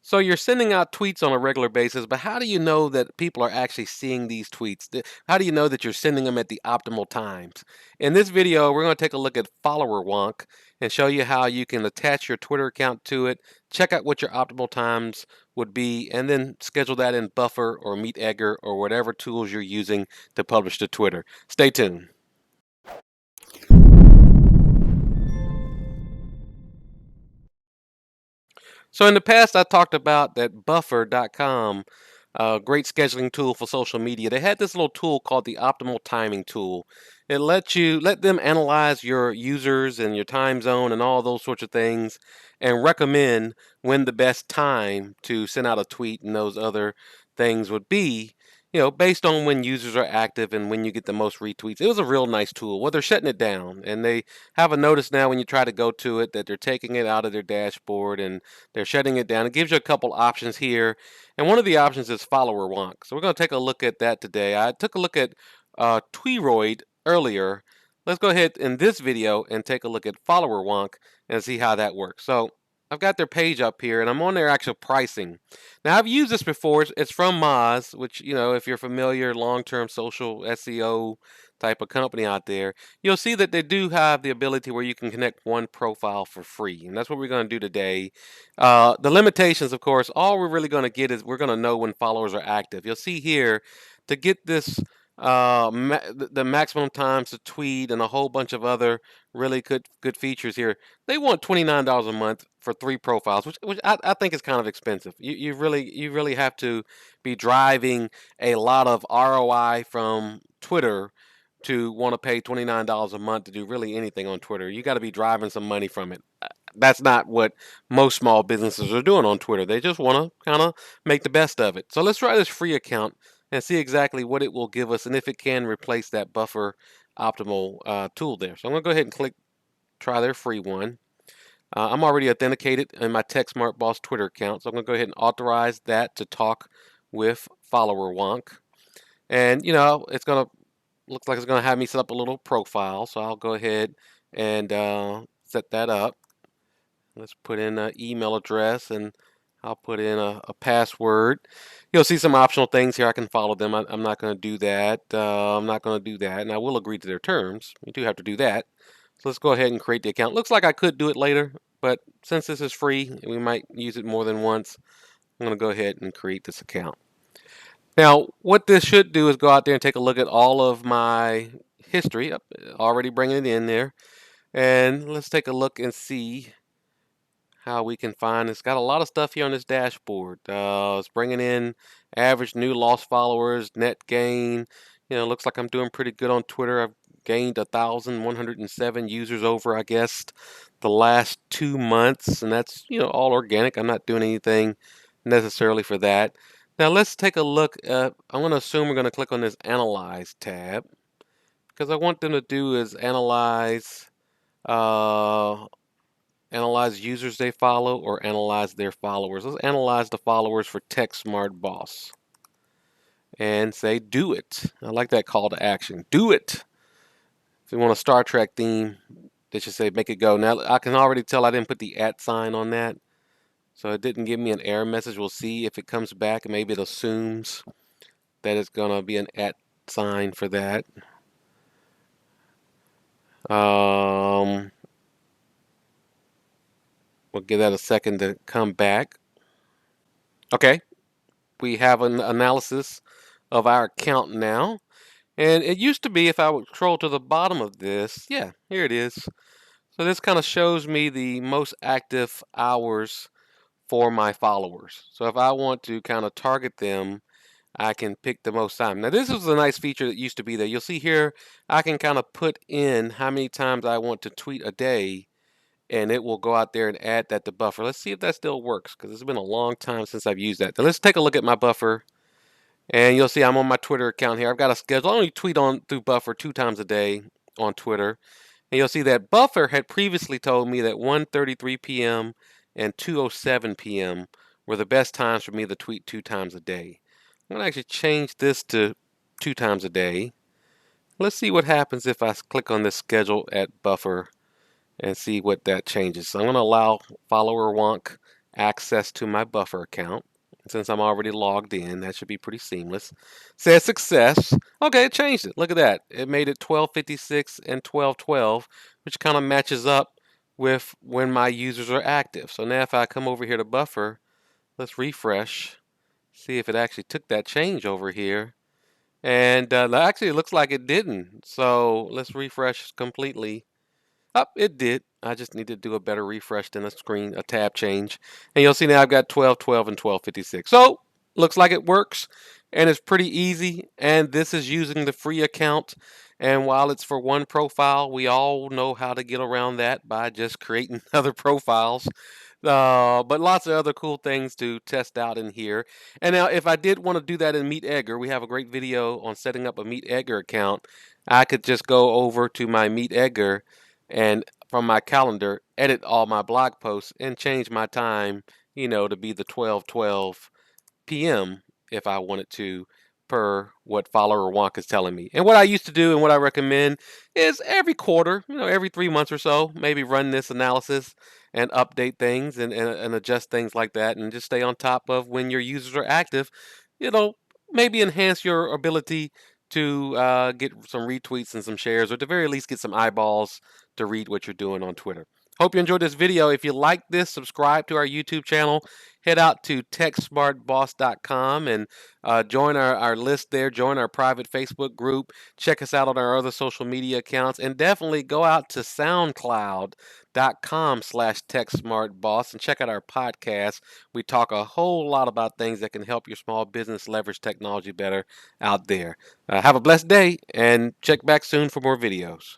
So you're sending out tweets on a regular basis, but how do you know that people are actually seeing these tweets? How do you know that you're sending them at the optimal times? In this video, we're going to take a look at Followerwonk and show you how you can attach your Twitter account to it, check out what your optimal times would be, and then schedule that in Buffer or MeetEgger or whatever tools you're using to publish to Twitter. Stay tuned. So in the past, I talked about that Buffer.com, a great scheduling tool for social media. They had this little tool called the Optimal Timing tool. It let them analyze your users and your time zone and all those sorts of things, and recommend when the best time to send out a tweet and those other things would be. Based on when users are active and when you get the most retweets. It was a real nice tool. Well, they're shutting it down, and they have a notice now when you try to go to it that they're taking it out of their dashboard and they're shutting it down. It gives you a couple options here, and one of the options is Followerwonk. So we're going to take a look at that today. I took a look at Tweeroid earlier. Let's go ahead in this video and take a look at Followerwonk and see how that works. So I've got their page up here, and I'm on their actual pricing. Now, I've used this before. It's from Moz, which, if you're familiar, long-term social SEO type of company out there, you'll see that they do have the ability where you can connect one profile for free. And that's what we're going to do today. The limitations, of course, all we're really going to get is we're going to know when followers are active. You'll see here to get this the maximum times to tweet and a whole bunch of other really good features here. They want $29 a month for 3 profiles, which I think is kind of expensive. You really have to be driving a lot of ROI from Twitter to want to pay $29 a month to do really anything on Twitter. You got to be driving some money from it. That's not what most small businesses are doing on Twitter. They just want to kind of make the best of it. So let's try this free account and see exactly what it will give us and if it can replace that Buffer Optimal tool there. So I'm going to go ahead and try their free one. I'm already authenticated in my TechSmart Boss Twitter account, so I'm going to go ahead and authorize that to talk with Followerwonk. And, looks like it's going to have me set up a little profile, so I'll go ahead and set that up. Let's put in an email address, and I'll put in a password. You'll see some optional things here. I can follow them. I'm not going to do that. I'm not going to do that, and I will agree to their terms. You do have to do that. So let's go ahead and create the account. Looks like I could do it later, but since this is free, and we might use it more than once, I'm going to go ahead and create this account. Now, what this should do is go out there and take a look at all of my history, already bringing it in there. And let's take a look and see how we can find. It's got a lot of stuff here on this dashboard. It's bringing in average new lost followers, net gain. Looks like I'm doing pretty good on Twitter. I've gained 1,107 users over, I guess, the last 2 months, and that's all organic. I'm not doing anything necessarily for that. Now let's take a look. I'm going to assume we're going to click on this Analyze tab because I want them to do is analyze users they follow or analyze their followers. Let's analyze the followers for TechSmart Boss and say do it. I like that call to action. Do it. If you want a Star Trek theme, they should say make it go. Now I can already tell I didn't put the @ sign on that. So it didn't give me an error message. We'll see if it comes back. Maybe it assumes that it's going to be an @ sign for that. We'll give that a second to come back. Okay, we have an analysis of our account now. And it used to be, if I would scroll to the bottom of this, yeah, here it is. So this kind of shows me the most active hours for my followers. So if I want to kind of target them, I can pick the most time. Now this is a nice feature that used to be there. You'll see here, I can kind of put in how many times I want to tweet a day, and it will go out there and add that to Buffer. Let's see if that still works, because it's been a long time since I've used that. Now let's take a look at my Buffer, and you'll see I'm on my Twitter account here. I've got a schedule. I only tweet on through Buffer 2 times a day on Twitter. And you'll see that Buffer had previously told me that 1:33 p.m. and 2:07 p.m. were the best times for me to tweet 2 times a day. I'm going to actually change this to 2 times a day. Let's see what happens if I click on this schedule at Buffer and see what that changes. So I'm going to allow Followerwonk access to my Buffer account. Since I'm already logged in, that should be pretty seamless. Says success. Okay, it changed it. Look at that. It made it 12:56 and 12:12, which kind of matches up with when my users are active. So now if I come over here to Buffer, let's refresh, see if it actually took that change over here. And actually, it looks like it didn't. So let's refresh completely. Up, it did. I just need to do a better refresh than a tab change. And you'll see now I've got 12:12 and 12:56. So, looks like it works and it's pretty easy. And this is using the free account. And while it's for one profile, we all know how to get around that by just creating other profiles. But lots of other cool things to test out in here. And now, if I did want to do that in Meet Edgar, we have a great video on setting up a Meet Edgar account. I could just go over to my Meet Edgar and from my calendar, edit all my blog posts and change my time, to be the 12:12 p.m. if I wanted to, per what Followerwonk is telling me. And what I used to do and what I recommend is every quarter, every 3 months or so, maybe run this analysis and update things and adjust things like that and just stay on top of when your users are active. It'll maybe enhance your ability to get some retweets and some shares, or at the very least get some eyeballs to read what you're doing on Twitter. Hope you enjoyed this video. If you like this, subscribe to our YouTube channel. Head out to techsmartboss.com and join our list there. Join our private Facebook group. Check us out on our other social media accounts. And definitely go out to soundcloud.com/techsmartboss and check out our podcast. We talk a whole lot about things that can help your small business leverage technology better out there. Have a blessed day and check back soon for more videos.